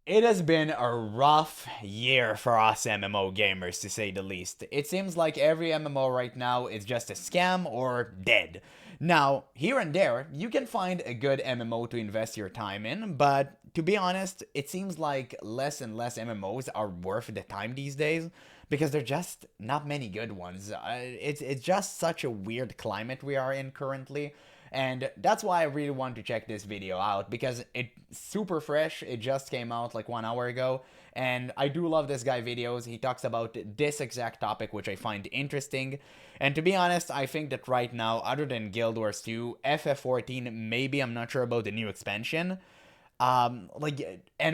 It has been a rough year for us MMO gamers, to say the least. It seems like every MMO right now is just a scam or dead. Now, here and there, you can find a good MMO to invest your time in, but to be honest, it seems like less and less MMOs are worth the time these days because there're just not many good ones. It's just such a weird climate we are in currently. And that's why I really want to check this video out, because it's super fresh. It just came out like 1 hour ago. And I do love this guy videos. He talks about this exact topic, which I find interesting. And to be honest, I think that right now, other than Guild Wars 2, FF14, maybe, I'm not sure about the new expansion. And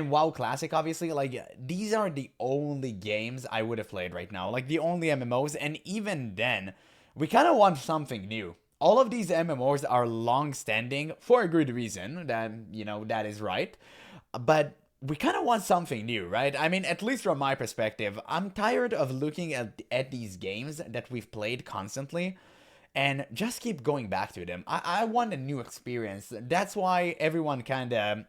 WoW Classic, obviously, like, these are the only games I would have played right now. Like, the only MMOs. And even then, we kind of want something new. All of these MMOs are long-standing for a good reason, that is right. But we kind of want something new, right? I mean, at least from my perspective, I'm tired of looking at these games that we've played constantly and just keep going back to them. I want a new experience. That's why everyone kind of,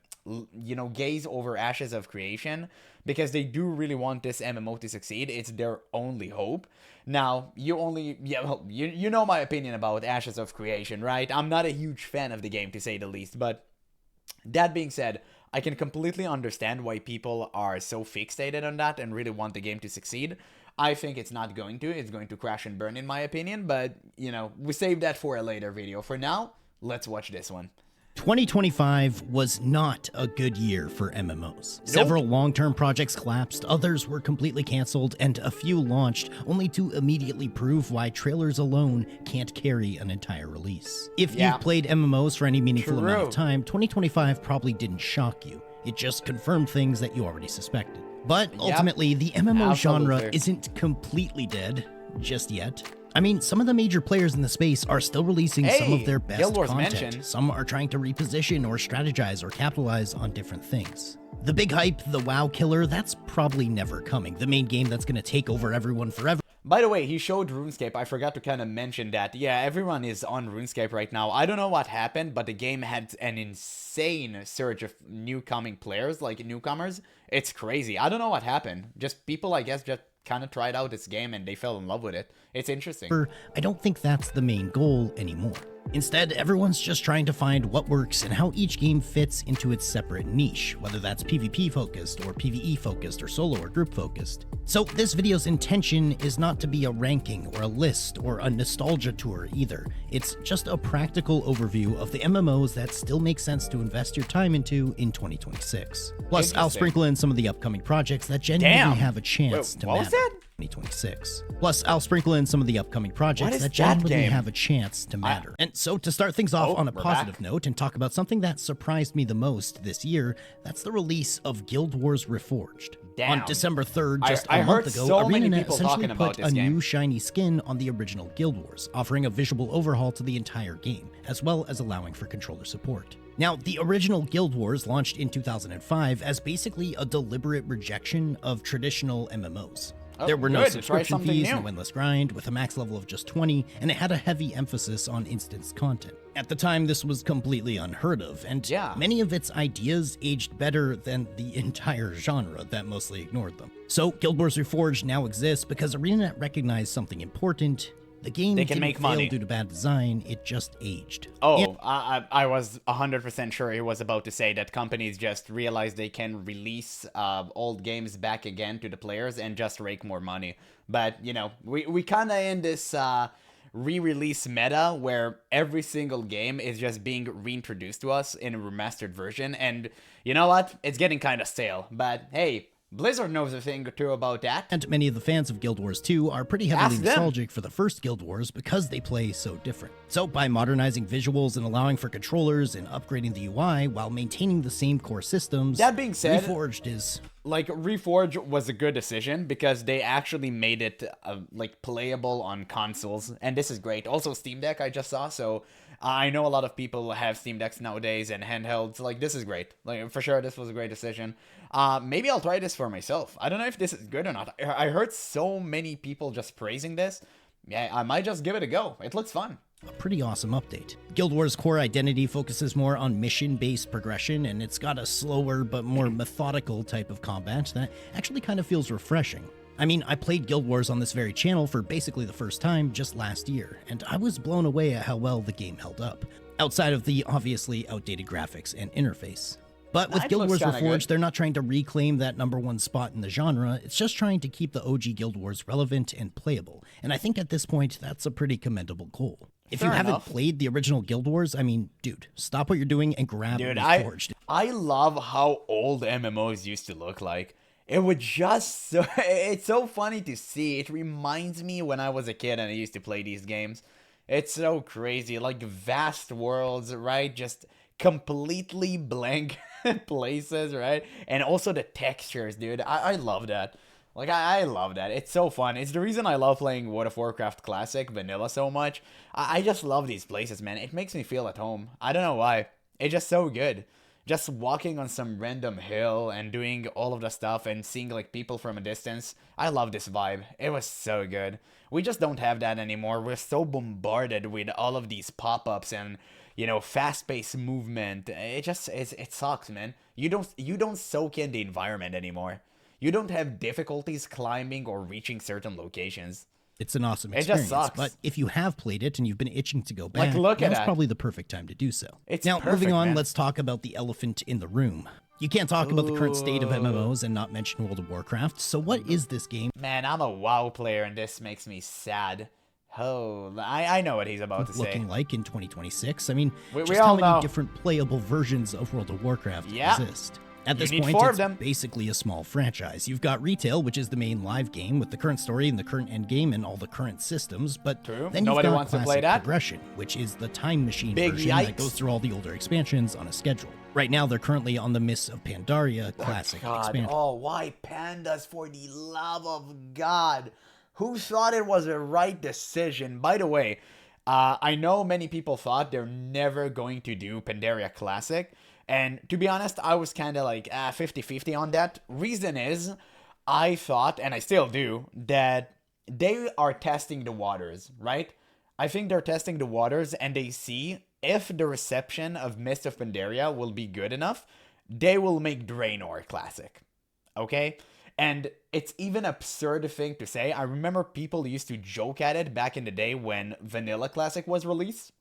gaze over Ashes of Creation, because they do really want this MMO to succeed. It's their only hope. Now, you know my opinion about Ashes of Creation, right? I'm not a huge fan of the game, to say the least, but that being said, I can completely understand why people are so fixated on that and really want the game to succeed. I think it's not going to. It's going to crash and burn, in my opinion, but, we save that for a later video. For now, let's watch this one. 2025 was not a good year for MMOs. Several long-term projects collapsed, others were completely canceled, and a few launched, only to immediately prove why trailers alone can't carry an entire release. If you've played MMOs for any meaningful amount of time, 2025 probably didn't shock you. It just confirmed things that you already suspected. But ultimately, the MMO genre isn't completely dead just yet. I mean, some of the major players in the space are still releasing some of their best content. Some are trying to reposition or strategize or capitalize on different things. The big hype, the WoW killer, that's probably never coming. The main game that's going to take over everyone forever. By the way, he showed RuneScape. I forgot to kind of mention that. Yeah, everyone is on RuneScape right now. I don't know what happened, but the game had an insane surge of new coming players, like newcomers. It's crazy. I don't know what happened. Just people, I guess, just kind of tried out this game and they fell in love with it. It's interesting. I don't think that's the main goal anymore. Instead, everyone's just trying to find what works and how each game fits into its separate niche, whether that's PvP focused or PvE focused or solo or group focused. So this video's intention is not to be a ranking or a list or a nostalgia tour either. It's just a practical overview of the MMOs that still make sense to invest your time into in 2026. Plus, I'll sprinkle in some of the upcoming projects that genuinely have a chance to matter. 2026. Plus, I'll sprinkle in some of the upcoming projects that genuinely have a chance to matter. And so, to start things off on a positive note and talk about something that surprised me the most this year, that's the release of Guild Wars Reforged. On December 3rd, just a month ago, ArenaNet essentially put a new shiny skin on the original Guild Wars, offering a visual overhaul to the entire game, as well as allowing for controller support. Now, the original Guild Wars launched in 2005 as basically a deliberate rejection of traditional MMOs. There were no subscription fees, no endless grind, with a max level of just 20, and it had a heavy emphasis on instance content. At the time, this was completely unheard of, and many of its ideas aged better than the entire genre that mostly ignored them. So, Guild Wars Reforged now exists because ArenaNet recognized something important. The game didn't fail due to bad design, it just aged. I was 100% sure he was about to say that companies just realized they can release old games back again to the players and just rake more money. But, we kind of in this re-release meta where every single game is just being reintroduced to us in a remastered version. And you know what? It's getting kind of stale. But hey, Blizzard knows a thing or two about that. And many of the fans of Guild Wars 2 are pretty heavily nostalgic for the first Guild Wars because they play so different. So by modernizing visuals and allowing for controllers and upgrading the UI while maintaining the same core systems, that being said, Reforged is... Reforged was a good decision because they actually made it playable on consoles, and this is great. Also Steam Deck I just saw, so I know a lot of people have Steam Decks nowadays and handhelds. This is great. For sure, this was a great decision. Maybe I'll try this for myself. I don't know if this is good or not. I heard so many people just praising this. Yeah, I might just give it a go. It looks fun. A pretty awesome update. Guild Wars' core identity focuses more on mission-based progression, and it's got a slower but more methodical type of combat that actually kind of feels refreshing. I mean, I played Guild Wars on this very channel for basically the first time just last year, and I was blown away at how well the game held up, outside of the obviously outdated graphics and interface. But with Guild Wars Reforged, they're not trying to reclaim that #1 spot in the genre, it's just trying to keep the OG Guild Wars relevant and playable, and I think at this point, that's a pretty commendable goal. If you haven't played the original Guild Wars, I mean, dude, stop what you're doing and grab Reforged. I love how old MMOs used to look like. It would just it's so funny to see. It reminds me when I was a kid and I used to play these games. It's so crazy, like vast worlds, right? Just completely blank places, right? And also the textures, dude. I love that. Like, I love that. It's so fun. It's the reason I love playing World of Warcraft Classic Vanilla so much. I just love these places, man. It makes me feel at home. I don't know why. It's just so good. Just walking on some random hill and doing all of the stuff and seeing, like, people from a distance. I love this vibe. It was so good. We just don't have that anymore. We're so bombarded with all of these pop-ups and, you know, fast-paced movement. It sucks, man. You don't soak in the environment anymore. You don't have difficulties climbing or reaching certain locations. It's an awesome experience. It just sucks. But if you have played it and you've been itching to go back, look at now's probably the perfect time to do so. Now, moving on, let's talk about the elephant in the room. You can't talk about the current state of MMOs and not mention World of Warcraft. So what is this game? Man, I'm a WoW player and this makes me sad. Oh, I know what he's about to say. Looking like in 2026? I mean, we just all how many know. different playable versions of World of Warcraft exist? At this point, it's basically a small franchise. You've got retail, which is the main live game with the current story and the current end game and all the current systems, but then you've got classic progression, which is the time machine version that goes through all the older expansions on a schedule. Right now, they're currently on the Mists of Pandaria classic expansion. Oh, why pandas, for the love of God? Who thought it was a right decision? By the way, I know many people thought they're never going to do Pandaria Classic. And to be honest, I was kind of like 50-50 on that. Reason is, I thought, and I still do, that they are testing the waters, right? I think they're testing the waters and they see if the reception of Mist of Pandaria will be good enough, they will make Draenor Classic, okay? And it's even absurd thing to say. I remember people used to joke at it back in the day when Vanilla Classic was released.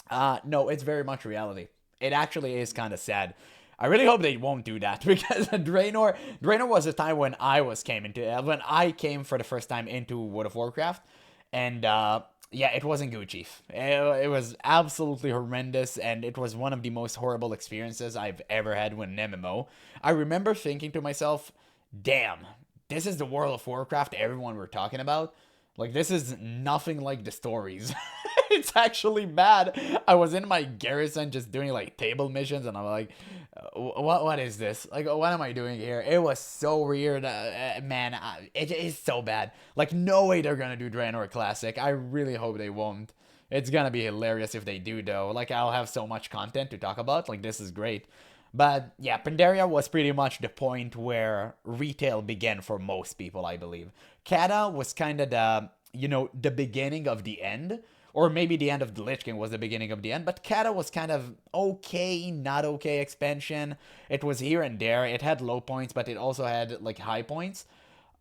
No, it's very much reality. It actually is kind of sad. I really hope they won't do that because Draenor was a time when when I came for the first time into World of Warcraft, and yeah, it wasn't Gucci. It was absolutely horrendous, and it was one of the most horrible experiences I've ever had with an MMO. I remember thinking to myself, damn, this is the World of Warcraft everyone were talking about. Like, this is nothing like the stories. It's actually bad. I was in my garrison just doing, like, table missions, and I'm like, what is this? Like, what am I doing here? It was so weird. Man, it is so bad. Like, no way they're gonna do Draenor Classic. I really hope they won't. It's gonna be hilarious if they do, though. Like, I'll have so much content to talk about. Like, this is great. But yeah, Pandaria was pretty much the point where retail began for most people, I believe. Kata was kind of the beginning of the end, or maybe the end of the Lich King was the beginning of the end, but Kata was kind of okay, not okay expansion. It was here and there. It had low points, but it also had like high points.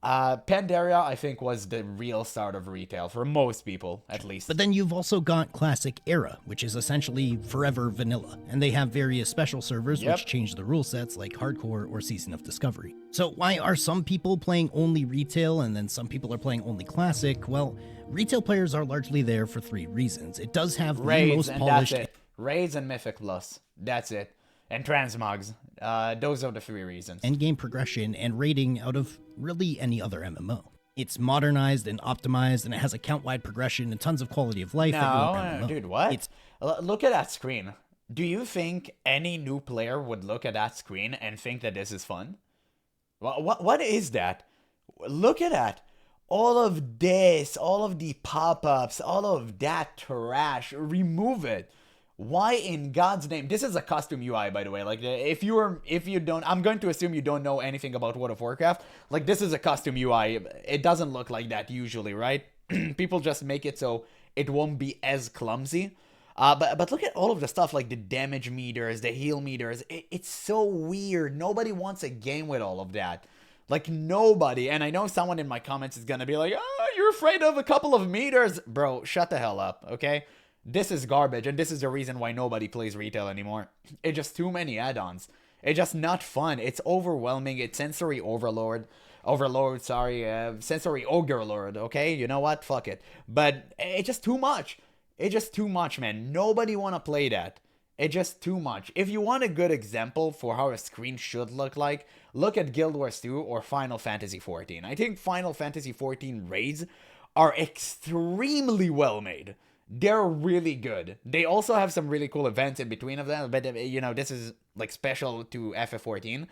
Pandaria, I think, was the real start of retail for most people, at least. But then you've also got Classic Era, which is essentially forever vanilla, and they have various special servers which change the rule sets like Hardcore or Season of Discovery. So why are some people playing only retail and then some people are playing only Classic? Well, retail players are largely there for three reasons. It does have the most polished... That's it. Raids and Mythic Plus. That's it. And transmogs. Those are the three reasons. Endgame progression and rating out of really any other MMO. It's modernized and optimized, and it has account-wide progression and tons of quality of life. No, dude, what? Look at that screen. Do you think any new player would look at that screen and think that this is fun? What is that? Look at that. All of this, all of the pop-ups, all of that trash. Remove it. Why in God's name? This is a custom UI, by the way. Like, if you don't, I'm going to assume you don't know anything about World of Warcraft. Like, this is a custom UI. It doesn't look like that usually, right? People just make it so it won't be as clumsy. But look at all of the stuff like the damage meters, the heal meters. It's so weird. Nobody wants a game with all of that. Like, nobody. And I know someone in my comments is gonna be like, oh, you're afraid of a couple of meters. Bro, shut the hell up, okay? This is garbage, and this is the reason why nobody plays retail anymore. It's just too many add-ons. It's just not fun. It's overwhelming. It's sensory sensory overload, okay? You know what? Fuck it. But it's just too much. It's just too much, man. Nobody want to play that. It's just too much. If you want a good example for how a screen should look like, look at Guild Wars 2 or Final Fantasy 14. I think Final Fantasy 14 raids are extremely well made. They're really good. They also have some really cool events in between of them, but you know, this is like special to FF14.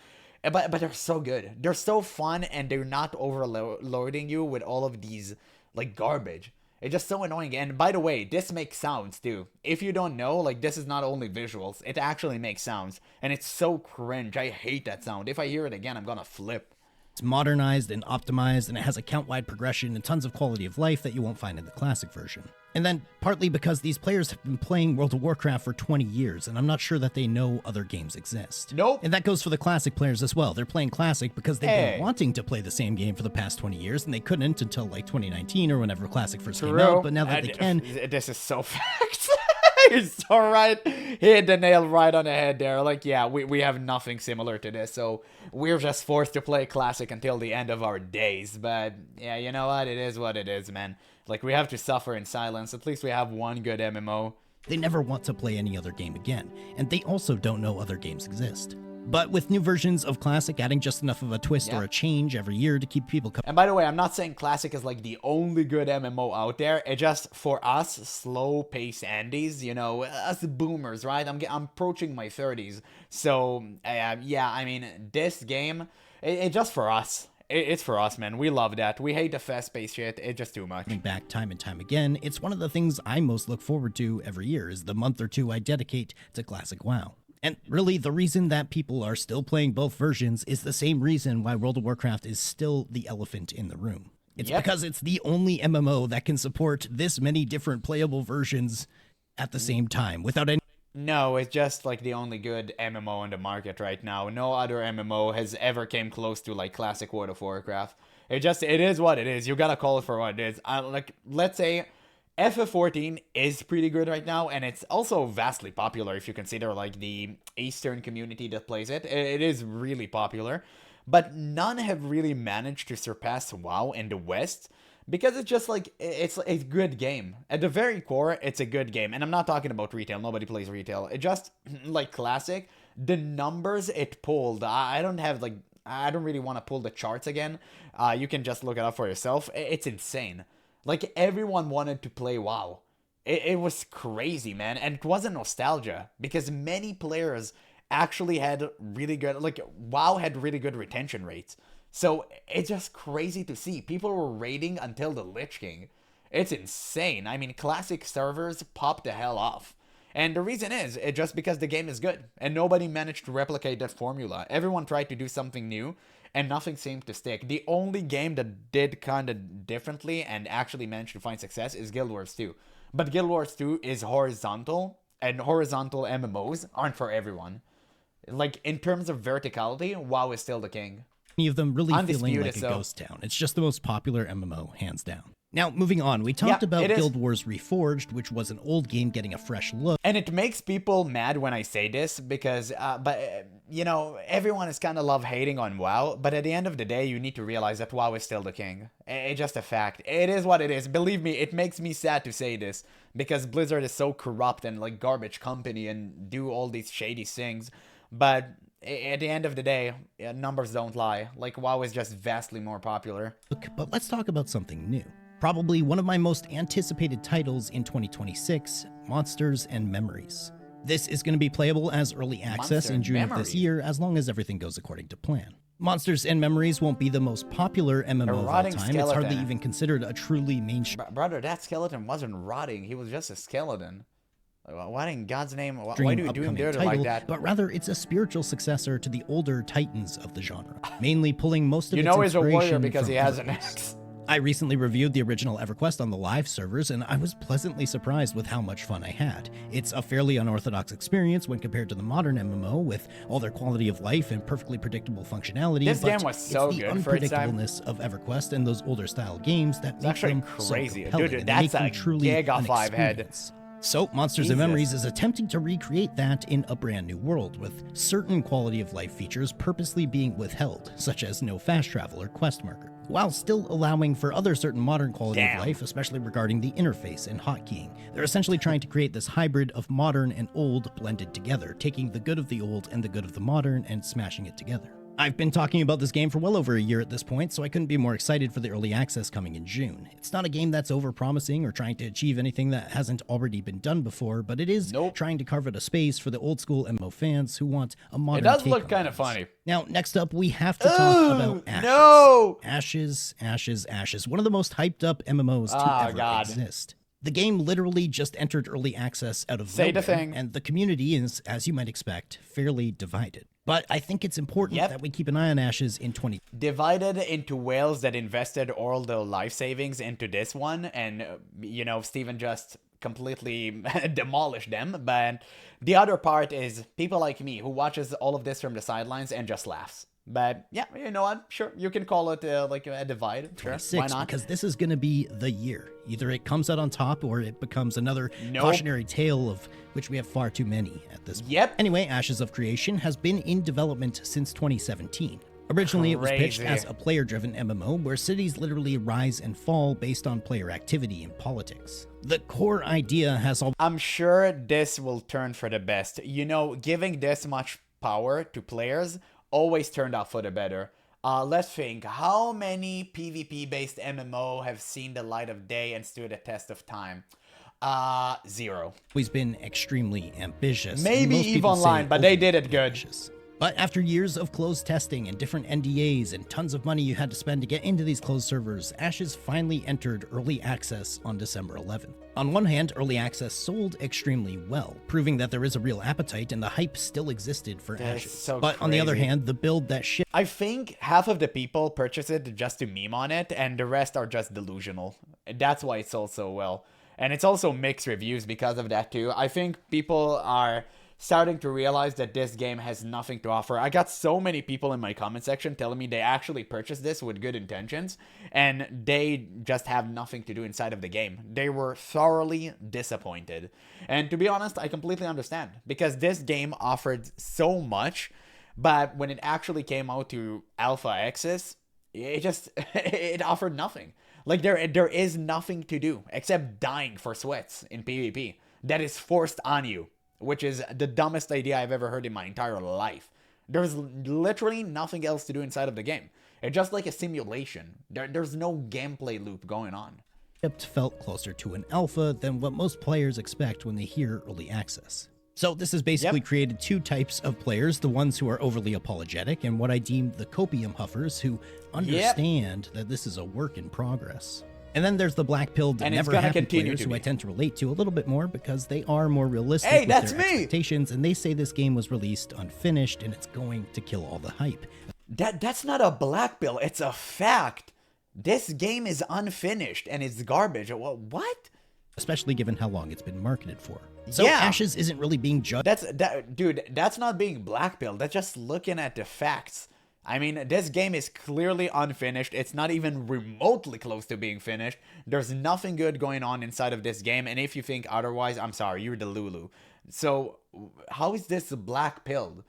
But they're so good. They're so fun, and they're not overloading you with all of these like garbage. It's just so annoying. And by the way, this makes sounds too. If you don't know, like, this is not only visuals, it actually makes sounds. And it's so cringe. I hate that sound. If I hear it again, I'm gonna flip. It's modernized and optimized, and it has account-wide progression and tons of quality of life that you won't find in the classic version. And then, partly because these players have been playing World of Warcraft for 20 years, and I'm not sure that they know other games exist. Nope. And that goes for the classic players as well. They're playing classic because they've been wanting to play the same game for the past 20 years, and they couldn't until like 2019 or whenever classic first came out, but now that they can... This is so facts. It's alright. He hit the nail right on the head there. Like, yeah, we have nothing similar to this, so we're just forced to play classic until the end of our days. But yeah, you know what? It is what it is, man. Like, we have to suffer in silence. At least we have one good MMO. They never want to play any other game again, and they also don't know other games exist. But with new versions of Classic adding just enough of a twist or a change every year to keep people And by the way, I'm not saying Classic is like the only good MMO out there. It just, for us, slow-paced Andes, you know, us boomers, right? I'm approaching my 30s. So, yeah, I mean, this game, it's just for us. It's for us, man. We love that. We hate the fast-paced shit. It's just too much. Back time and time again, it's one of the things I most look forward to every year is the month or two I dedicate to Classic WoW. And really, the reason that people are still playing both versions is the same reason why World of Warcraft is still the elephant in the room. It's because it's the only MMO that can support this many different playable versions at the same time without any... No, it's just like the only good MMO in the market right now. No other MMO has ever came close to like classic World of Warcraft. It is what it is. You gotta call it for what it is. Like, let's say FF14 is pretty good right now, and it's also vastly popular if you consider like the Eastern community that plays it. It is really popular, but none have really managed to surpass WoW in the West because it's just like, it's a good game. At the very core, it's a good game, and I'm not talking about retail. Nobody plays retail. It just, like Classic, the numbers it pulled, I don't really want to pull the charts again. You can just look it up for yourself. It's insane. Like, everyone wanted to play WoW. It was crazy, man. And it wasn't nostalgia, because many players actually had really good, like, WoW had really good retention rates. So it's just crazy to see. People were raiding until the Lich King. It's insane. I mean, classic servers popped the hell off. And the reason is, it's just because the game is good. And nobody managed to replicate that formula. Everyone tried to do something new, and nothing seemed to stick. The only game that did kind of differently and actually managed to find success is Guild Wars 2. But Guild Wars 2 is horizontal, and horizontal MMOs aren't for everyone. Like, in terms of verticality, WoW is still the king. Any of them really feeling like a ghost town. It's just the most popular MMO, hands down. Now, moving on, we talked about Guild Wars Reforged, which was an old game getting a fresh look. And it makes people mad when I say this, because, you know, everyone is kind of love-hating on WoW, but at the end of the day, you need to realize that WoW is still the king. It's just a fact. It is what it is. Believe me, it makes me sad to say this, because Blizzard is so corrupt and, like, garbage company and do all these shady things, but at the end of the day, numbers don't lie. Like, WoW is just vastly more popular. But let's talk about something new. Probably one of my most anticipated titles in 2026, Monsters and Memories. This is going to be playable as early access in June of this year, as long as everything goes according to plan. Monsters and Memories won't be the most popular MMO of all time. It's hardly even considered a truly mainstream... Brother, that skeleton wasn't rotting. He was just a skeleton. Why in God's name, why do you do him dirty like that? But rather, it's a spiritual successor to the older titans of the genre, mainly pulling most of its he's a warrior inspiration because from he has an heroes. axe. I recently reviewed the original EverQuest on the live servers, and I was pleasantly surprised with how much fun I had. It's a fairly unorthodox experience when compared to the modern MMO, with all their quality of life and perfectly predictable functionality. This but game was so it's the good for its time. unpredictableness of EverQuest and those older style games that It's make actually them crazy. so compelling, Dude, and they that's make them a truly Giga an 5 head. experience. So, Monsters and Jesus. Memories is attempting to recreate that in a brand new world, with certain quality of life features purposely being withheld, such as no fast travel or quest marker, while still allowing for other certain modern quality of life, especially regarding the interface and hotkeying. They're essentially trying to create this hybrid of modern and old blended together, taking the good of the old and the good of the modern and smashing it together. I've been talking about this game for well over a year at this point, so I couldn't be more excited for the early access coming in June. It's not a game that's overpromising or trying to achieve anything that hasn't already been done before, but it is trying to carve out a space for the old school MMO fans who want a modern take. It does look kind of funny. Now, next up, we have to talk about Ashes. No! Ashes. One of the most hyped up MMOs to ever exist. The game literally just entered early access out of nowhere, and the community is, as you might expect, fairly divided. But I think it's important that we keep an eye on Ashes in 2020. Divided into whales that invested all their life savings into this one, and, you know, Steven just completely demolished them. But the other part is people like me who watches all of this from the sidelines and just laughs. But yeah, you know what? Sure, you can call it like a divide. Sure, why not? Because this is going to be the year. Either it comes out on top or it becomes another cautionary tale of which we have far too many at this point. Anyway, Ashes of Creation has been in development since 2017. Originally, it was pitched as a player-driven MMO where cities literally rise and fall based on player activity and politics. The core idea has all... I'm sure this will turn for the best. You know, giving this much power to players always turned out for the better. Let's think. How many PvP-based MMO have seen the light of day and stood the test of time? 0. Always been extremely ambitious. Maybe EVE Online, but they did it good. But after years of closed testing and different NDAs and tons of money you had to spend to get into these closed servers, Ashes finally entered early access on December 11th. On one hand, early access sold extremely well, proving that there is a real appetite and the hype still existed for Ashes. But on the other hand, the build that shipped... I think half of the people purchase it just to meme on it, and the rest are just delusional. That's why it sold so well. And it's also mixed reviews because of that too. I think people are starting to realize that this game has nothing to offer. I got so many people in my comment section telling me they actually purchased this with good intentions, and they just have nothing to do inside of the game. They were thoroughly disappointed. And to be honest, I completely understand, because this game offered so much, but when it actually came out to alpha access, it offered nothing. Like, there is nothing to do except dying for sweats in PvP. That is forced on you, which is the dumbest idea I've ever heard in my entire life. There's literally nothing else to do inside of the game. It's just like a simulation. There's no gameplay loop going on. It felt closer to an alpha than what most players expect when they hear early access. So this has basically created two types of players, the ones who are overly apologetic and what I deem the copium huffers who understand that this is a work in progress. And then there's the black-pilled, never happy players who I tend to relate to a little bit more because they are more realistic with their expectations, and they say this game was released unfinished and it's going to kill all the hype. That's not a black pill, it's a fact. This game is unfinished and it's garbage. What? Especially given how long it's been marketed for. So Ashes isn't really being judged. Dude, that's not being blackpilled. That's just looking at the facts. I mean, this game is clearly unfinished. It's not even remotely close to being finished. There's nothing good going on inside of this game. And if you think otherwise, I'm sorry, you're the Lulu. So how is this black-pilled?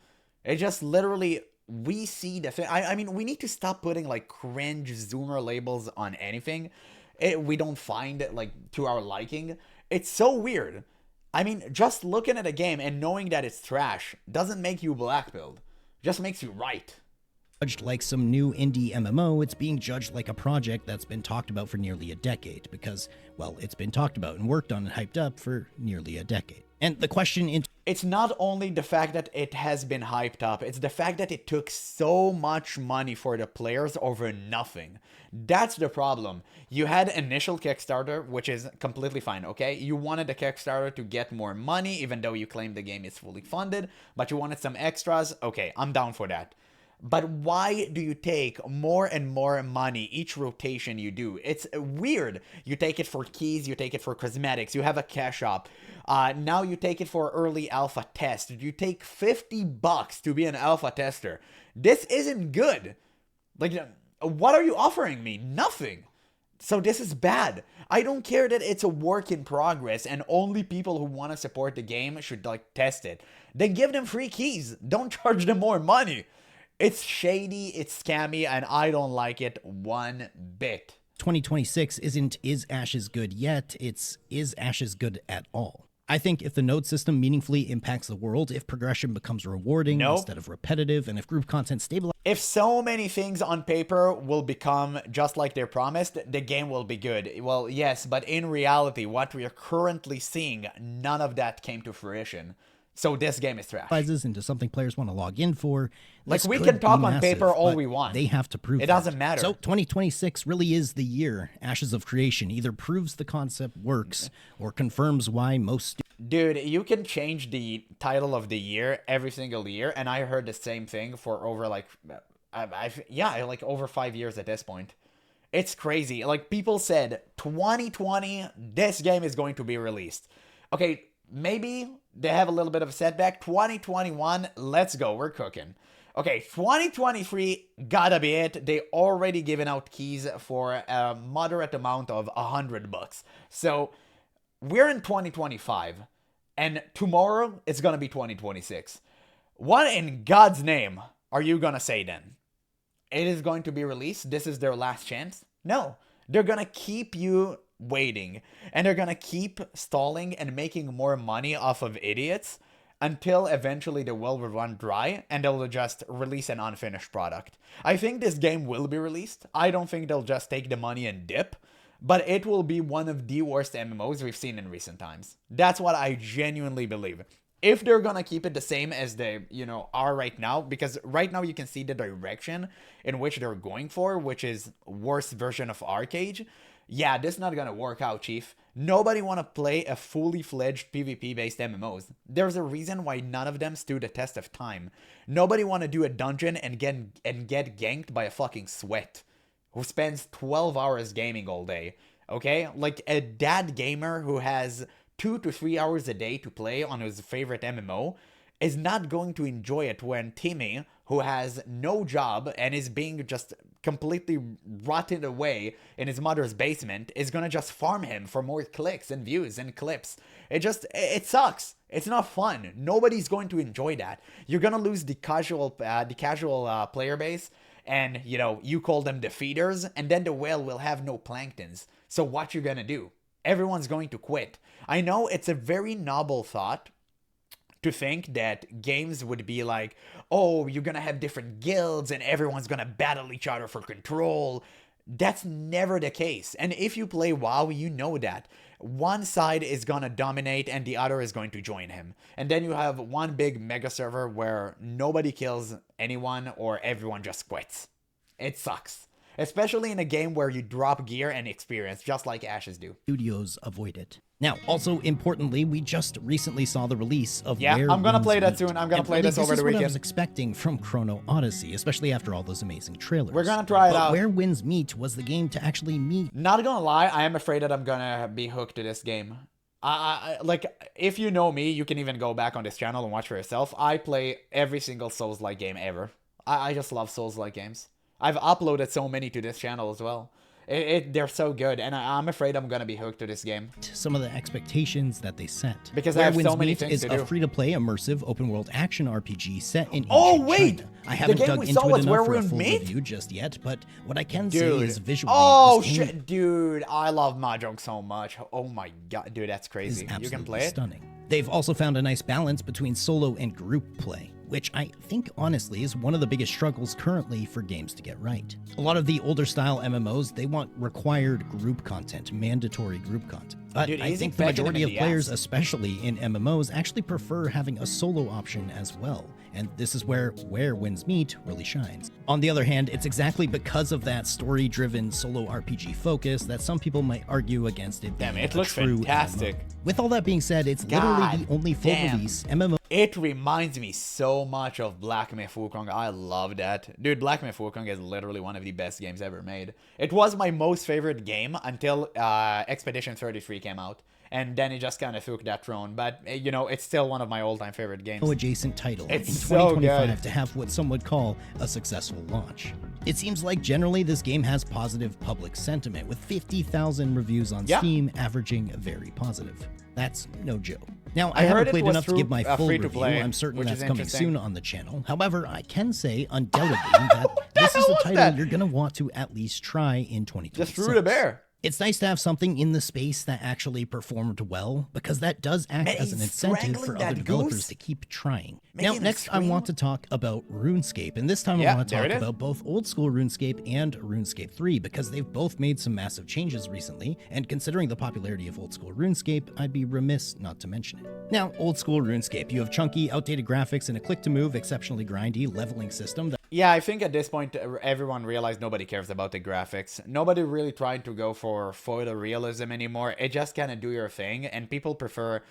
It just literally, we see the thing. I mean, we need to stop putting like cringe zoomer labels on anything. We don't find it like to our liking. It's so weird. I mean, just looking at a game and knowing that it's trash doesn't make you black-pilled. Just makes you right. Judged like some new indie MMO, it's being judged like a project that's been talked about for nearly a decade because, well, it's been talked about and worked on and hyped up for nearly a decade. And the question it's not only the fact that it has been hyped up, it's the fact that it took so much money for the players over nothing. That's the problem. You had initial Kickstarter, which is completely fine, okay? You wanted the Kickstarter to get more money, even though you claim the game is fully funded, but you wanted some extras. Okay, I'm down for that. But why do you take more and more money each rotation you do? It's weird. You take it for keys, you take it for cosmetics, you have a cash shop. Now you take it for early alpha test. You take $50 to be an alpha tester. This isn't good. Like, what are you offering me? Nothing. So this is bad. I don't care that it's a work in progress and only people who want to support the game should like test it. Then give them free keys. Don't charge them more money. It's shady, it's scammy, and I don't like it one bit. 2026 isn't is Ashes good yet, it's is Ashes good at all. I think if the node system meaningfully impacts the world, if progression becomes rewarding instead of repetitive, and if group content stabilizes... If so many things on paper will become just like they're promised, the game will be good. Well, yes, but in reality, what we are currently seeing, none of that came to fruition. So this game is trash. Into something players want to log in for. Like, we can talk on paper all we want. They have to prove it doesn't matter. So 2026 really is the year Ashes of Creation either proves the concept works or confirms why most... Dude, you can change the title of the year every single year, and I heard the same thing for over like, like over 5 years at this point. It's crazy. Like, people said 2020, this game is going to be released. Okay, maybe they have a little bit of a setback. 2021, let's go. We're cooking. Okay, 2023, gotta be it. They already given out keys for a moderate amount of $100. So we're in 2025, and tomorrow it's gonna be 2026. What in God's name are you gonna say then? It is going to be released? This is their last chance? No, they're gonna keep you waiting, and they're gonna keep stalling and making more money off of idiots until eventually the well will run dry and they'll just release an unfinished product. I think this game will be released. I don't think they'll just take the money and dip, but it will be one of the worst MMOs we've seen in recent times. That's what I genuinely believe. If they're gonna keep it the same as they, are right now, because right now you can see the direction in which they're going for, which is worst version of ARPGs. Yeah, this is not gonna work out, chief. Nobody wanna play a fully fledged PvP-based MMOs. There's a reason why none of them stood the test of time. Nobody wanna do a dungeon and get ganked by a fucking sweat who spends 12 hours gaming all day. Okay? Like a dad gamer who has 2 to 3 hours a day to play on his favorite MMO is not going to enjoy it when Timmy, who has no job and is being just completely rotted away in his mother's basement, is gonna just farm him for more clicks and views and clips. It sucks. It's not fun. Nobody's going to enjoy that. You're gonna lose the casual player base, and you call them the feeders, and then the whale will have no planktons. So what you're gonna do? Everyone's going to quit. I know it's a very noble thought to think that games would be like, oh, you're gonna have different guilds and everyone's gonna battle each other for control. That's never the case. And if you play WoW, you know that. One side is gonna dominate and the other is going to join him. And then you have one big mega server where nobody kills anyone or everyone just quits. It sucks. Especially in a game where you drop gear and experience, just like Ashes do. Studios avoid it. Now, also importantly, we just recently saw the release of Where I'm gonna play that soon. I'm gonna play this over the weekend. This is what I was expecting from Chrono Odyssey, especially after all those amazing trailers. We're gonna try it out. Where Winds Meet was the game to actually meet. Not gonna lie, I am afraid that I'm gonna be hooked to this game. Like, if you know me, you can even go back on this channel and watch for yourself. I play every single Souls-like game ever. I just love Souls-like games. I've uploaded so many to this channel as well. They're so good, and I'm afraid I'm gonna be hooked to this game. Some of the expectations that they set. Because I have so many things to do. Is a free-to-play, immersive, open-world action RPG set in ancient China. I haven't dug into it enough for a full review just yet, but what I can say is visually... Oh, shit, dude, I love Mahjong so much. Oh my god, dude, that's crazy. You can play it? Stunning. They've also found a nice balance between solo and group play, which I think honestly is one of the biggest struggles currently for games to get right. A lot of the older style MMOs, they want required group content, mandatory group content. But dude, I think the majority of players, especially in MMOs, actually prefer having a solo option as well. and this is where Winds Meet really shines. On the other hand, it's exactly because of that story-driven solo RPG focus that some people might argue against it being it a looks true fantastic. MMO. With all that being said, it's literally the only full-release MMO. It reminds me so much of Black Myth Wukong. I love that. Dude, Black Myth Wukong is literally one of the best games ever made. It was my most favorite game until Expedition 33 came out. And then it just kind of took that throne. But, you know, it's still one of my all-time favorite games. Adjacent title it's in so 2025 good to have what some would call a successful launch. It seems like generally this game has positive public sentiment, with 50,000 reviews on Steam averaging very positive. That's no joke. Now, I haven't played enough to give my full review. I'm certain that's coming soon on the channel. However, I can say undoubtedly that this is a title you're going to want to at least try in 2026. Just threw the bear. It's nice to have something in the space that actually performed well, because that does act as an incentive for other developers to keep trying. Now, next I want to talk about RuneScape, and this time I want to talk about both old school RuneScape and RuneScape 3, because they've both made some massive changes recently, and considering the popularity of old school RuneScape, I'd be remiss not to mention it. Now, old school RuneScape, you have chunky, outdated graphics and a click-to-move, exceptionally grindy leveling system. Yeah, I think at this point, everyone realized nobody cares about the graphics. Nobody really tried to go for photorealism anymore. It just kind of do your thing, and people prefer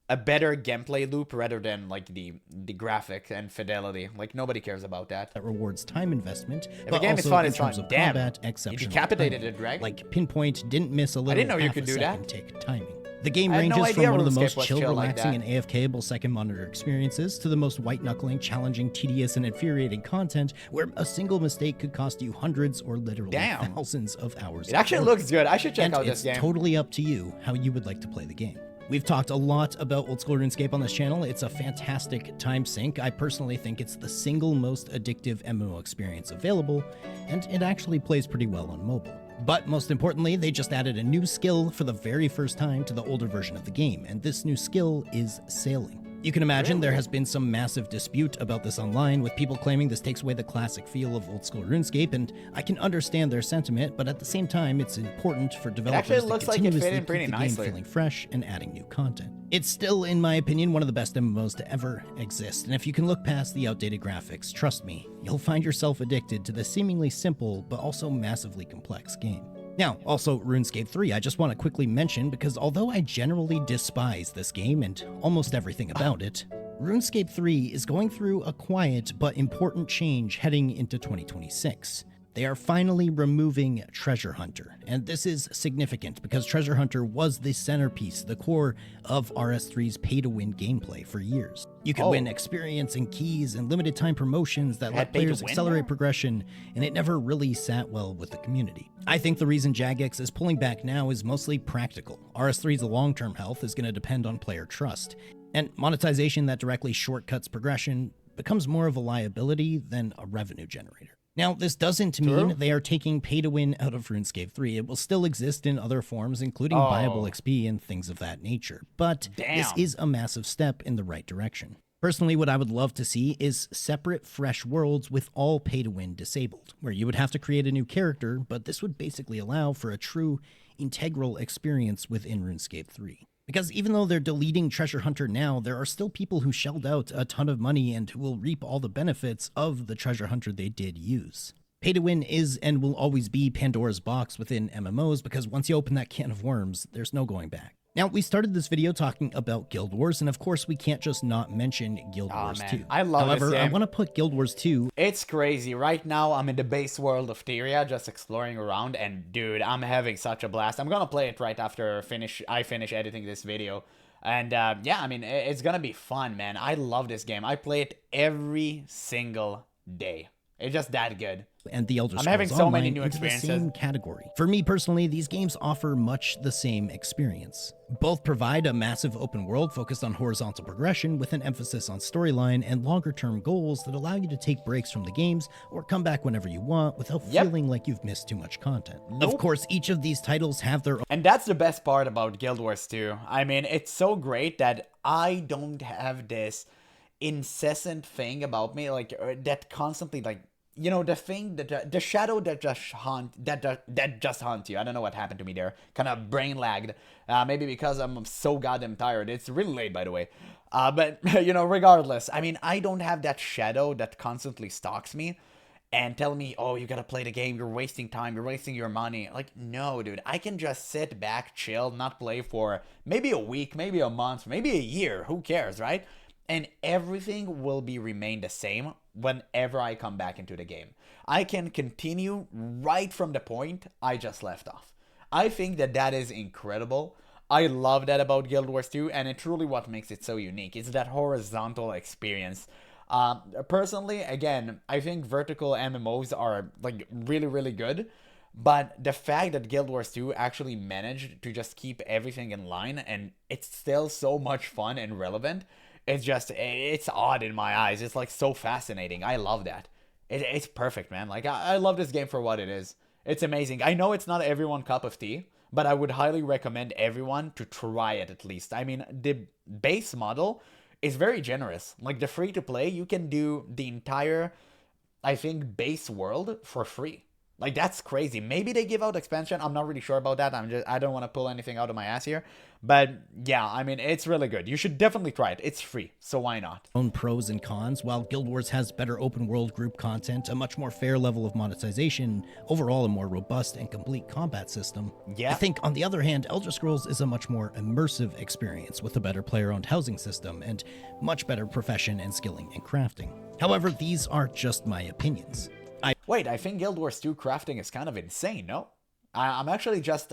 a better gameplay loop rather than like the graphic and fidelity. Like, nobody cares about that. That rewards time investment, if but the game also is fun, in it's fun. terms of Damn, combat, you exceptional decapitated timing. a dragon? Like Pinpoint didn't miss a little. I didn't know you half could a do second that. tick timing. The game I had no ranges idea from one of the RuneScape most was chill, chill like relaxing, that. and AFKable second monitor experiences to the most white-knuckling, challenging, tedious, and infuriating content where a single mistake could cost you hundreds or literally thousands of hours. It actually looks good. I should check out this game. It's totally up to you how you would like to play the game. We've talked a lot about old school RuneScape on this channel. It's a fantastic time sink. I personally think it's the single most addictive MMO experience available, and it actually plays pretty well on mobile. But most importantly, they just added a new skill for the very first time to the older version of the game, and this new skill is sailing. You can imagine there has been some massive dispute about this online, with people claiming this takes away the classic feel of old school RuneScape, and I can understand their sentiment, but at the same time, it's important for developers to continuously keep the game feeling fresh and adding new content. It's still, in my opinion, one of the best MMOs to ever exist, and if you can look past the outdated graphics, trust me, you'll find yourself addicted to the seemingly simple but also massively complex game. Now, also RuneScape 3, I just want to quickly mention, because although I generally despise this game and almost everything about it, RuneScape 3 is going through a quiet but important change heading into 2026. They are finally removing Treasure Hunter, and this is significant because Treasure Hunter was the centerpiece, the core of RS3's pay-to-win gameplay for years. You could win experience and keys and limited time promotions that let players accelerate progression, and it never really sat well with the community. I think the reason Jagex is pulling back now is mostly practical. RS3's long-term health is going to depend on player trust, and monetization that directly shortcuts progression becomes more of a liability than a revenue generator. Now, this doesn't mean they are taking pay-to-win out of RuneScape 3. It will still exist in other forms, including buyable XP and things of that nature. But this is a massive step in the right direction. Personally, what I would love to see is separate, fresh worlds with all pay-to-win disabled, where you would have to create a new character, but this would basically allow for a true, integral experience within RuneScape 3. Because even though they're deleting Treasure Hunter now, there are still people who shelled out a ton of money and who will reap all the benefits of the Treasure Hunter they did use. Pay to win is and will always be Pandora's box within MMOs, because once you open that can of worms, there's no going back. Now, we started this video talking about Guild Wars, and of course we can't just not mention Guild Wars 2. I love this game. I want to put Guild Wars 2... It's crazy. Right now, I'm in the base world of Tyria, just exploring around, and dude, I'm having such a blast. I'm gonna play it right after I finish editing this video. And yeah, I mean, it's gonna be fun, man. I love this game. I play it every single day. It's just that good. And the Elder Scrolls I'm having so many new into experiences. the same category. For me personally, these games offer much the same experience. Both provide a massive open world focused on horizontal progression with an emphasis on storyline and longer term goals that allow you to take breaks from the games or come back whenever you want without feeling like you've missed too much content. Of course, each of these titles have their own... And that's the best part about Guild Wars 2. I mean, it's so great that I don't have this incessant thing about me, like, that constantly, like, you know, the thing that the shadow that just haunts you. I don't know what happened to me there. Kind of brain lagged. Maybe because I'm so goddamn tired. It's really late, by the way. But you know, regardless, I mean, I don't have that shadow that constantly stalks me and tell me, oh, you gotta play the game, you're wasting time, you're wasting your money. Like, no, dude, I can just sit back, chill, not play for maybe a week, maybe a month, maybe a year, who cares, right? And everything will be remain the same whenever I come back into the game. I can continue right from the point I just left off. I think that that is incredible. I love that about Guild Wars 2, and it's truly what makes it so unique. It's that horizontal experience. Personally, again, I think vertical MMOs are like really, really good. But the fact that Guild Wars 2 actually managed to just keep everything in line and it's still so much fun and relevant, it's odd in my eyes. It's like so fascinating. I love that. It's perfect, man. Like, I love this game for what it is. It's amazing. I know it's not everyone's cup of tea, but I would highly recommend everyone to try it at least. I mean, the base model is very generous. Like, the free to play, you can do the entire, I think, base world for free. Like, that's crazy. Maybe they give out expansion. I'm not really sure about that. I don't want to pull anything out of my ass here. But yeah, I mean, it's really good. You should definitely try it. It's free, so why not? Own pros and cons. While Guild Wars has better open world group content, a much more fair level of monetization, overall a more robust and complete combat system, Yeah. I think, on the other hand, Elder Scrolls is a much more immersive experience with a better player-owned housing system and much better profession and skilling and crafting. However, these are just my opinions. Wait, I think Guild Wars 2 crafting is kind of insane, no? I'm actually just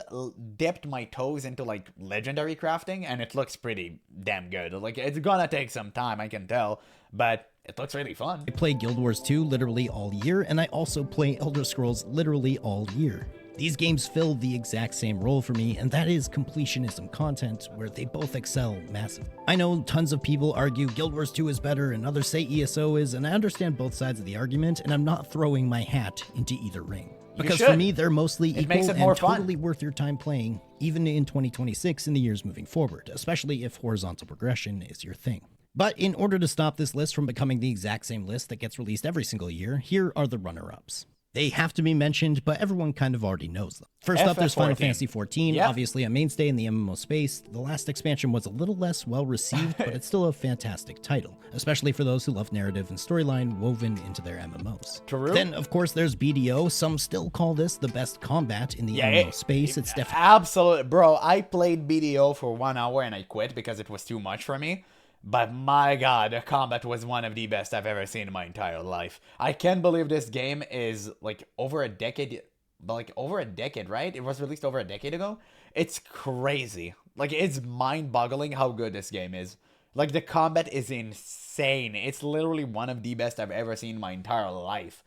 dipped my toes into, like, legendary crafting, and it looks pretty damn good. Like, it's gonna take some time, I can tell, but it looks really fun. I play Guild Wars 2 literally all year, and I also play Elder Scrolls literally all year. These games fill the exact same role for me, and that is completionism content, where they both excel massively. I know tons of people argue Guild Wars 2 is better, and others say ESO is, and I understand both sides of the argument, and I'm not throwing my hat into either ring. Because for me, they're mostly equal makes it and more fun. totally worth your time playing, even in 2026 and the years moving forward, especially if horizontal progression is your thing. But in order to stop this list from becoming the exact same list that gets released every single year, here are the runner-ups. They have to be mentioned, but everyone kind of already knows them. First up, there's Final Fantasy XIV, Yep. obviously a mainstay in the MMO space. The last expansion was a little less well-received, but it's still a fantastic title, especially for those who love narrative and storyline woven into their MMOs. True. Then, of course, there's BDO. Some still call this the best combat in the MMO space. It's definitely... Absolutely. Bro, I played BDO for 1 hour and I quit because it was too much for me. But my god, the combat was one of the best I've ever seen in my entire life. I can't believe this game is like over a decade, right? It was released over a decade ago. It's crazy. Like, it's mind-boggling how good this game is. Like, the combat is insane. It's literally one of the best I've ever seen in my entire life.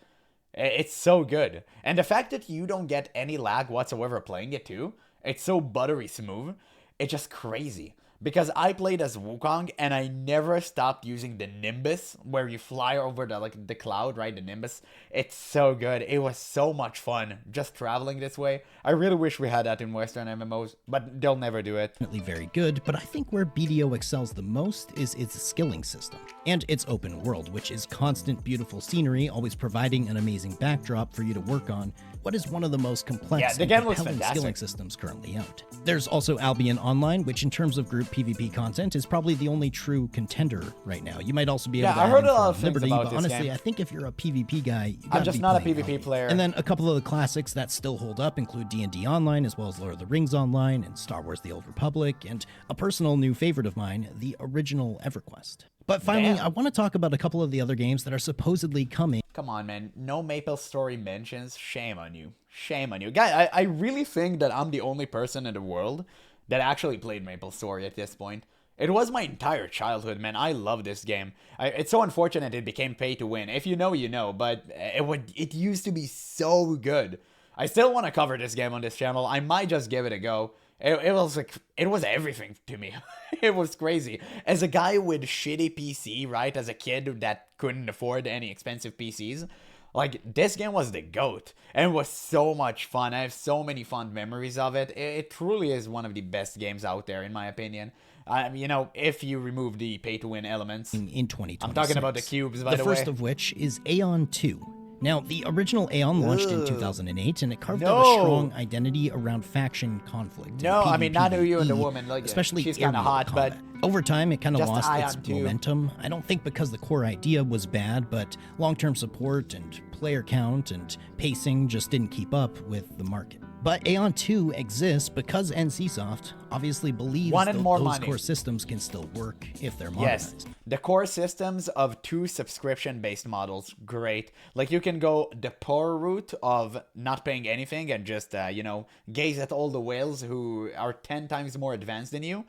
It's so good. And the fact that you don't get any lag whatsoever playing it too, it's so buttery smooth, it's just crazy. Because I played as Wukong and I never stopped using the Nimbus, where you fly over the cloud, right? The Nimbus. It's so good. It was so much fun just traveling this way. I really wish we had that in Western MMOs, but they'll never do it. Very good, but I think where BDO excels the most is its skilling system and its open world, which is constant beautiful scenery, always providing an amazing backdrop for you to work on what is one of the most complex and compelling skilling systems currently out. There's also Albion Online, which in terms of group PvP content is probably the only true contender right now. You might also be able to I heard a lot of things Liberty, about but honestly, game. I think if you're a PvP guy, I'm just not a PvP player. And then a couple of the classics that still hold up include D&D Online, as well as Lord of the Rings Online, and Star Wars The Old Republic, and a personal new favorite of mine, the original EverQuest. But finally, I want to talk about a couple of the other games that are supposedly coming. Come on, man. No Maple Story mentions. Shame on you. Shame on you. Guy, I really think that I'm the only person in the world that actually played Maple Story at this point. It was my entire childhood, man. I love this game. It's so unfortunate it became pay to win. If you know, you know. But it used to be so good. I still want to cover this game on this channel. I might just give it a go. It was everything to me. It was crazy. As a guy with shitty PC, right? As a kid that couldn't afford any expensive PCs, like, this game was the GOAT. And it was so much fun. I have so many fond memories of it. It truly is one of the best games out there, in my opinion. You know, if you remove the pay-to-win elements. In 2026. I'm talking about the cubes, by the way. The first of which is Aeon 2. Now, the original Aeon launched in Ugh. 2008, and it carved out No. a strong identity around faction conflict. No, and I mean, not you and the PvE, woman. Like, especially she's kind of aerial hot, but combat. Over time, it kind of just lost its Ion too. momentum. I don't think because the core idea was bad, but long-term support and player count and pacing just didn't keep up with the market. But Aeon 2 exists because NCSoft obviously believes Wanted that more those money. core systems can still work if they're yes, modernized. the core systems of 2 subscription-based models, great. Like, you can go the poor route of not paying anything and just, gaze at all the whales who are 10 times more advanced than you.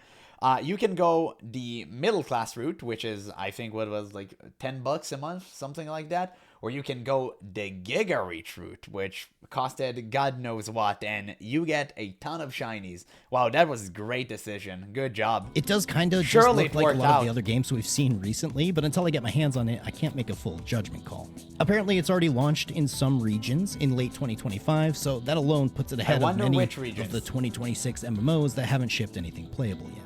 You can go the middle class route, which is, I think, what was like $10 a month, something like that. Or you can go the Giga Reach route, which costed God knows what, and you get a ton of shinies. Wow, that was a great decision. Good job. It does kind of just Surely look it like a worked lot of the out. other games we've seen recently, but until I get my hands on it, I can't make a full judgment call. Apparently, it's already launched in some regions in late 2025, so that alone puts it ahead of wonder many which of regions. the 2026 MMOs that haven't shipped anything playable yet.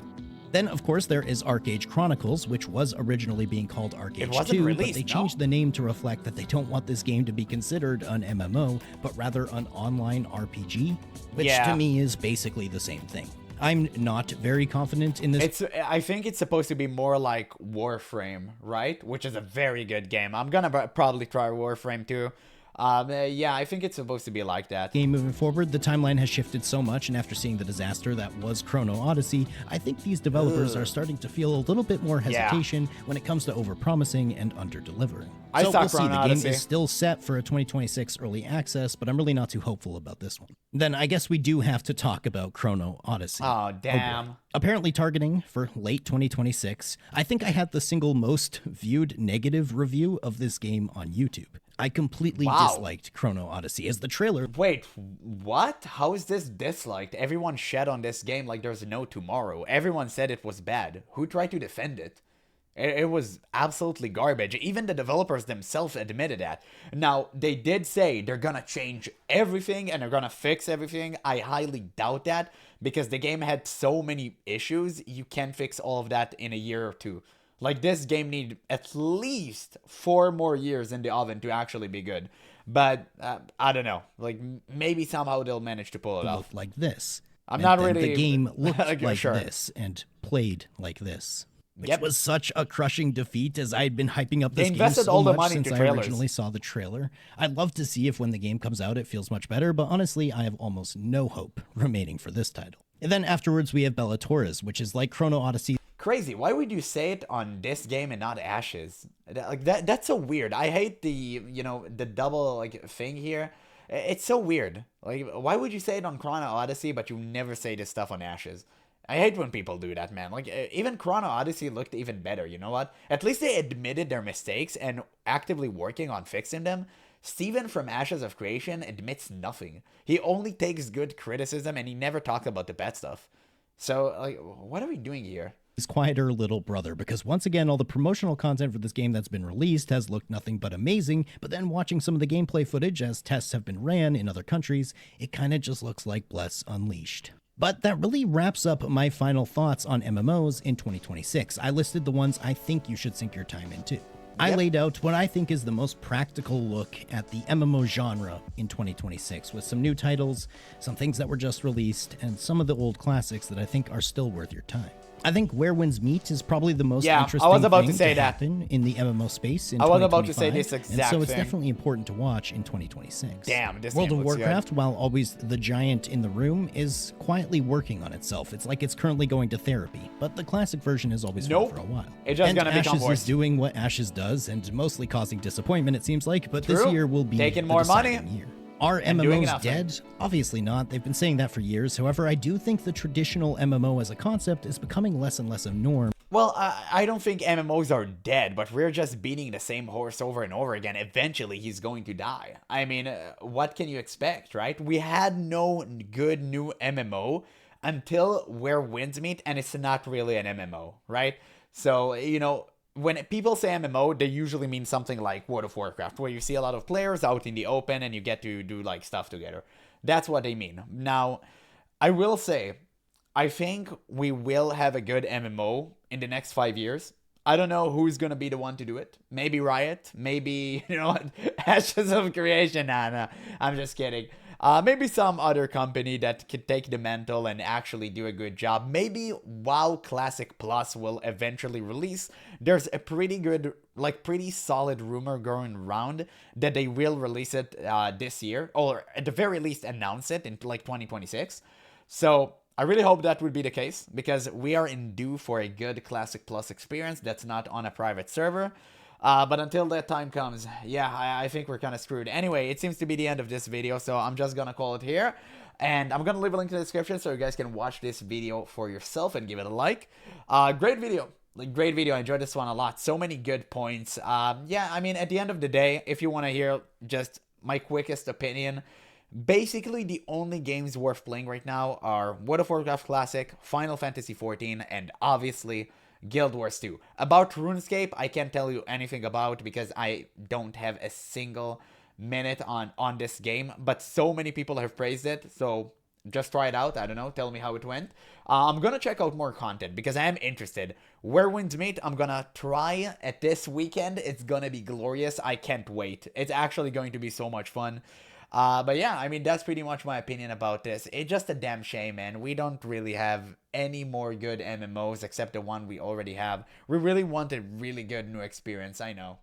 Then, of course, there is ArcAge Chronicles, which was originally being called ArcAge wasn't 2, released, but they no? changed the name to reflect that they don't want this game to be considered an MMO, but rather an online RPG, which Yeah. to me is basically the same thing. I'm not very confident in this. I think it's supposed to be more like Warframe, right? Which is a very good game. I'm gonna probably try Warframe too. Yeah, I think it's supposed to be like that. Game moving forward, the timeline has shifted so much, and after seeing the disaster that was Chrono Odyssey, I think these developers are starting to feel a little bit more hesitation when it comes to overpromising and under-delivering. I So saw we'll see, Chrono the game Odyssey. is still set for a 2026 early access, but I'm really not too hopeful about this one. Then I guess we do have to talk about Chrono Odyssey. Oh, boy. damn. Apparently targeting for late 2026. I think I had the single most viewed negative review of this game on YouTube. I completely Wow. disliked Chrono Odyssey as the trailer. Wait, what? How is this disliked? Everyone shed on this game like there's no tomorrow. Everyone said it was bad. Who tried to defend it? It was absolutely garbage. Even the developers themselves admitted that. Now, they did say they're gonna change everything and they're gonna fix everything. I highly doubt that because the game had so many issues. You can't fix all of that in a year or two. Like, this game need at least 4 more years in the oven to actually be good. But I don't know. Like, maybe somehow they'll manage to pull it off. Looked like this. I'm And not then really The game looked like sure. this and played like this. Which Yep. was such a crushing defeat as I had been hyping up They this game invested so all the much money since into I trailers. originally saw the trailer. I'd love to see if when the game comes out it feels much better, but honestly, I have almost no hope remaining for this title. And then afterwards we have Bellator's, which is like Chrono Odyssey. Crazy. Why would you say it on this game and not Ashes? That's so weird. I hate the the double thing here. It's so weird. Like, why would you say it on Chrono Odyssey but you never say this stuff on Ashes? I hate when people do that, man. Like, even Chrono Odyssey looked even better. You know what? At least they admitted their mistakes and actively working on fixing them. Steven from Ashes of Creation admits nothing. He only takes good criticism and he never talks about the bad stuff. So, like, what are we doing here? His quieter little brother, because once again all the promotional content for this game that's been released has looked nothing but amazing, but then watching some of the gameplay footage as tests have been ran in other countries, it kinda just looks like Bless Unleashed. But that really wraps up my final thoughts on MMOs in 2026. I listed the ones I think you should sink your time into. I laid out what I think is the most practical look at the MMO genre in 2026, with some new titles, some things that were just released, and some of the old classics that I think are still worth your time. I think Where Winds Meet is probably the most interesting I was about thing to say that. happen in the MMO space in I was about to 2025, say this and exact so it's thing. definitely important to watch in 2026. Damn, this World game of looks good. Warcraft, while always the giant in the room, is quietly working on itself. It's like it's currently going to therapy, but the classic version is always fun Nope. for a while. It's just and gonna become Ashes worse. is doing what Ashes does, and mostly causing disappointment, it seems like, but this True. year will be Taking the more money. deciding year. Are doing MMOs nothing. dead? Obviously not. They've been saying that for years. However, I do think the traditional MMO as a concept is becoming less and less a norm. Well, I don't think MMOs are dead, but we're just beating the same horse over and over again. Eventually, he's going to die. I mean, what can you expect, right? We had no good new MMO until Where Winds Meet, and it's not really an MMO, right? So, when people say MMO, they usually mean something like World of Warcraft, where you see a lot of players out in the open and you get to do stuff together. That's what they mean. Now, I will say, I think we will have a good MMO in the next 5 years. I don't know who's gonna be the one to do it. Maybe Riot. Maybe, Ashes of Creation. Nah, I'm just kidding. Maybe some other company that could take the mantle and actually do a good job. Maybe WoW Classic Plus will eventually release. There's a pretty good, pretty solid rumor going around that they will release it this year, or at the very least announce it in 2026. So I really hope that would be the case, because we are in due for a good Classic Plus experience that's not on a private server. But until that time comes, yeah, I think we're kind of screwed. Anyway, it seems to be the end of this video, so I'm just gonna call it here. And I'm gonna leave a link in the description so you guys can watch this video for yourself and give it a like. Great video. Great video. I enjoyed this one a lot. So many good points. Yeah, I mean, at the end of the day, if you want to hear just my quickest opinion, basically, the only games worth playing right now are World of Warcraft Classic, Final Fantasy XIV, and obviously Guild Wars 2. About RuneScape, I can't tell you anything about because I don't have a single minute on this game, but so many people have praised it, so just try it out. I don't know, tell me how it went. I'm gonna check out more content because I am interested. Where Winds Meet, I'm gonna try at this weekend. It's gonna be glorious. I can't wait. It's actually going to be so much fun. But yeah, I mean, that's pretty much my opinion about this. It's just a damn shame, man. We don't really have any more good MMOs except the one we already have. We really want a really good new experience, I know.